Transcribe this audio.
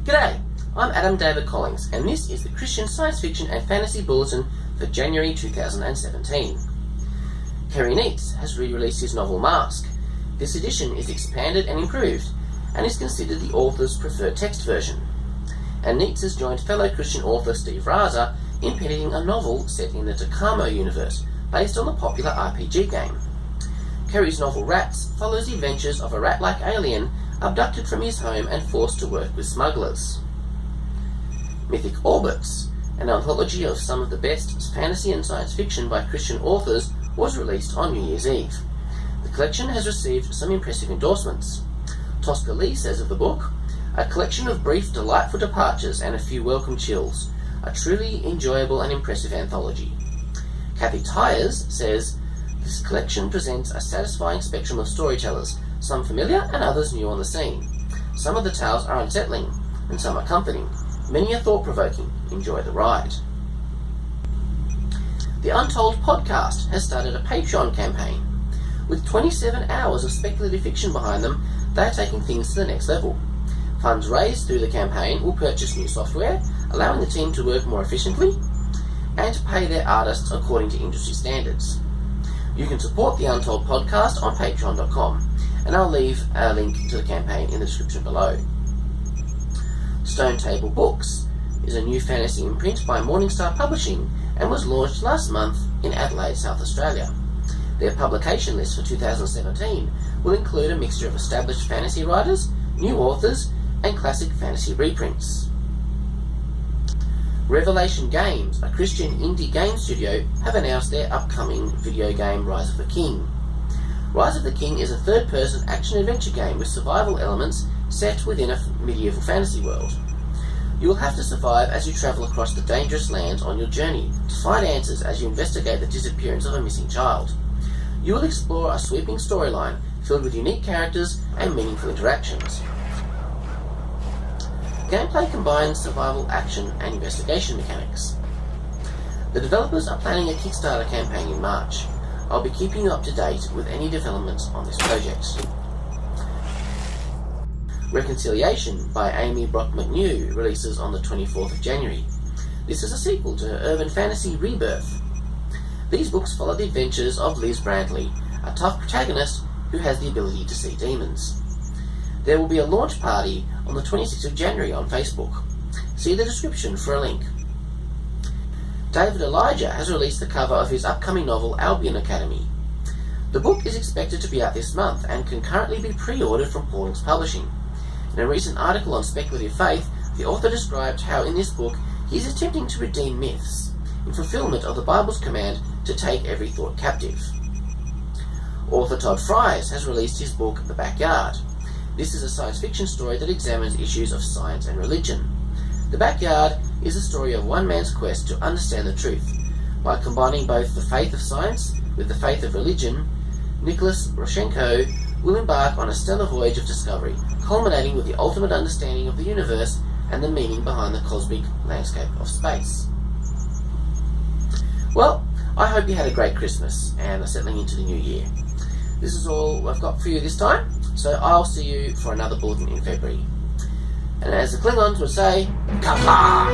G'day, I'm Adam David Collins, and this is the Christian Science Fiction and Fantasy Bulletin for January 2017. Kerry Neitz has re-released his novel Mask. This edition is expanded and improved, and is considered the author's preferred text version. And Neitz has joined fellow Christian author Steve Rhats in penning a novel set in the Takamo universe, based on the popular RPG game. Kerry's novel Rhats follows the adventures of a rat-like alien abducted from his home and forced to work with smugglers. Mythic Orbits, an anthology of some of the best fantasy and science fiction by Christian authors, was released on New Year's Eve. The collection has received some impressive endorsements. Tosca Lee says of the book, "A collection of brief, delightful departures and a few welcome chills. A truly enjoyable and impressive anthology." Kathy Tyers says, "This collection presents a satisfying spectrum of storytellers, some familiar and others new on the scene. Some of the tales are unsettling, and some are comforting. Many are thought-provoking. Enjoy the ride." The Untold Podcast has started a Patreon campaign. With 27 hours of speculative fiction behind them, they are taking things to the next level. Funds raised through the campaign will purchase new software, allowing the team to work more efficiently, and to pay their artists according to industry standards. You can support the Untold Podcast on patreon.com, and I'll leave a link to the campaign in the description below. Stone Table Books is a new fantasy imprint by Morningstar Publishing and was launched last month in Adelaide, South Australia. Their publication list for 2017 will include a mixture of established fantasy writers, new authors, and classic fantasy reprints. Revelation Games, a Christian indie game studio, have announced their upcoming video game Rise of the King. Rise of the King is a third-person action-adventure game with survival elements set within a medieval fantasy world. You will have to survive as you travel across the dangerous lands on your journey to find answers as you investigate the disappearance of a missing child. You will explore a sweeping storyline filled with unique characters and meaningful interactions. Gameplay combines survival, action, and investigation mechanics. The developers are planning a Kickstarter campaign in March. I'll be keeping you up to date with any developments on this project. Reconciliation by Amy Brock McNew releases on the 24th of January. This is a sequel to her urban fantasy Rebirth. These books follow the adventures of Liz Brantley, a tough protagonist who has the ability to see demons. There will be a launch party on the 26th of January on Facebook. See the description for a link. David Elijah has released the cover of his upcoming novel Albion Academy. The book is expected to be out this month and can currently be pre-ordered from Paulings Publishing. In a recent article on Speculative Faith, the author described how in this book he is attempting to redeem myths in fulfillment of the Bible's command to take every thought captive. Author Todd has released his book The Backyard. This is a science fiction story that examines issues of science and religion. The Backyard is a story of one man's quest to understand the truth. By combining both the faith of science with the faith of religion, Nicholas Roshenko will embark on a stellar voyage of discovery, culminating with the ultimate understanding of the universe and the meaning behind the cosmic landscape of space. Well, I hope you had a great Christmas and are settling into the new year. This is all I've got for you this time, so I'll see you for another bulletin in February. And as the Klingons would say, Kapla!